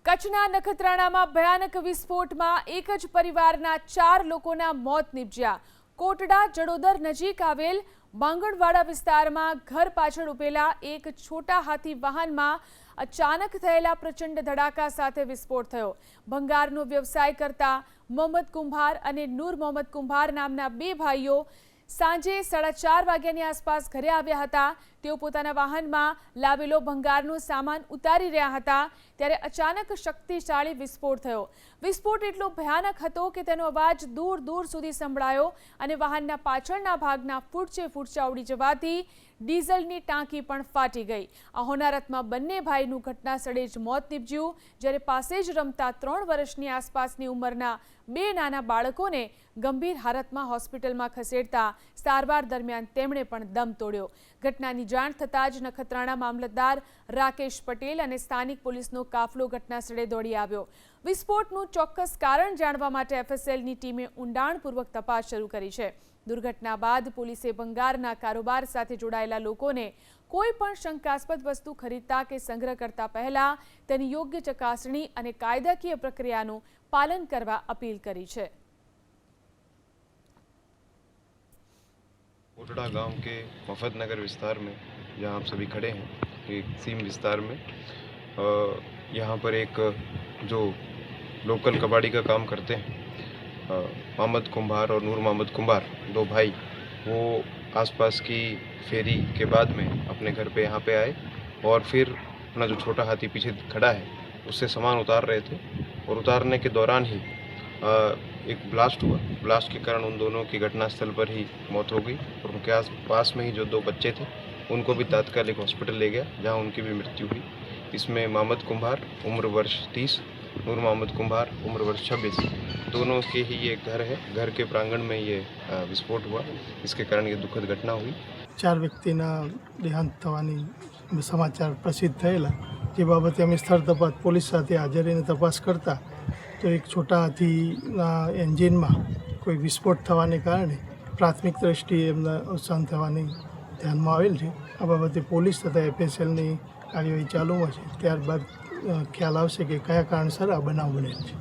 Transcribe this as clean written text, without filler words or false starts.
કચ્છના નખત્રાણામાં ભયાનક વિસ્ફોટમાં એક જ પરિવારના 4 લોકોના મોત નીપજ્યા। કોટડા જડોદર નજીક આવેલ બાંગણવાડા વિસ્તારમાં ઘર પાછળ ઉભેલા એક છોટા હાથી વાહનમાં અચાનક થયેલા પ્રચંડ ધડાકા સાથે વિસ્ફોટ થયો। ભંગારનો વ્યવસાય કરતા મોહમ્મદ કુંભાર અને નૂર મોહમ્મદ કુંભાર નામના બે ભાઈઓ સાંજે 4:30 વાગ્યાની આસપાસ ઘરે આવ્યા હતા। તેઓ પોતાના વાહનમાં લાવેલો ભંગારનો સામાન ઉતારી રહ્યા હતા ત્યારે અચાનક શક્તિશાળી વિસ્ફોટ થયો। વિસ્ફોટ એટલો ભયાનક હતો કે તેનો અવાજ દૂર દૂર સુધી સંભળાયો અને વાહનના પાછળના ભાગના ફૂટચા ઉડી જવાથી ડીઝલની ટાંકી પણ ફાટી ગઈ। આ હોનારતમાં બંને ભાઈનું ઘટના સ્થળે જ મોત નીપજ્યું, જ્યારે પાસે જ રમતા 3 વર્ષની આસપાસની ઉંમરના 2 નાના બાળકોને ગંભીર હાલતમાં હોસ્પિટલમાં ખસેડતા સારવાર દરમિયાન તેમણે પણ દમ તોડ્યો। ઘટનાની જાણ થતાં જ નખત્રાણા મામલતદાર રાકેશ પટેલ અને સ્થાનિક પોલીસનો કાફલો ઘટના સ્થળે દોડી આવ્યો। વિસ્ફોટનું ચોક્કસ કારણ જાણવા માટે એફએસએલની ટીમે ઊંડાણપૂર્વક તપાસ શરૂ કરી છે। દુર્ઘટના બાદ પોલીસે ભંગારના કારોબાર સાથે જોડાયેલા લોકોને કોઈ પણ શંકાસ્પદ વસ્તુ ખરીદતા કે સંગ્રહ કરતા પહેલા તેની યોગ્ય ચકાસણી અને કાયદાકીય પ્રક્રિયાનું પાલન કરવા અપીલ કરી છે। कोटड़ा गांव के मुफद्दनगर विस्तार में जहां आप सभी खड़े हैं, एक सीम विस्तार में यहाँ पर एक जो लोकल कबाड़ी का काम करते हैं मोहम्मद कुंभार और नूर मोहम्मद कुंभार, दो भाई, वो आसपास की फेरी के बाद में अपने घर पे यहाँ पे आए और फिर अपना जो छोटा हाथी पीछे खड़ा है उससे सामान उतार रहे थे और उतारने के दौरान ही एक ब्लास्ट हुआ। ब्लास्ट के कारण उन दोनों की घटनास्थल पर ही मौत हो गई और उनके पास में ही जो 2 बच्चे थे उनको भी तात्कालिक हॉस्पिटल ले गया, जहां उनकी भी मृत्यु हुई। इसमें मोहम्मद कुंभार उम्र वर्ष 30, नूर मोहम्मद कुंभार उम्र वर्ष 26, दोनों के ही ये घर है। घर के प्रांगण में ये विस्फोट हुआ, इसके कारण ये दुखद घटना हुई। 4 વ્યક્તિના દેહાંત થવાની સમાચાર પ્રસિદ્ધ થયેલા, જે બાબતે અમે સ્થળ તપાસ પોલીસ સાથે હાજર રહીને તપાસ કરતા તો એક છોટા હાથીના એન્જિનમાં કોઈ વિસ્ફોટ થવાને કારણે પ્રાથમિક દ્રષ્ટિએ એમના અવસાન થવાની ધ્યાનમાં આવેલ છે। આ બાબતે પોલીસ તથા એફએસએલની કાર્યવાહી ચાલુમાં છે, ત્યારબાદ ખ્યાલ આવશે કે કયા કારણસર આ બનાવ બનેલ છે।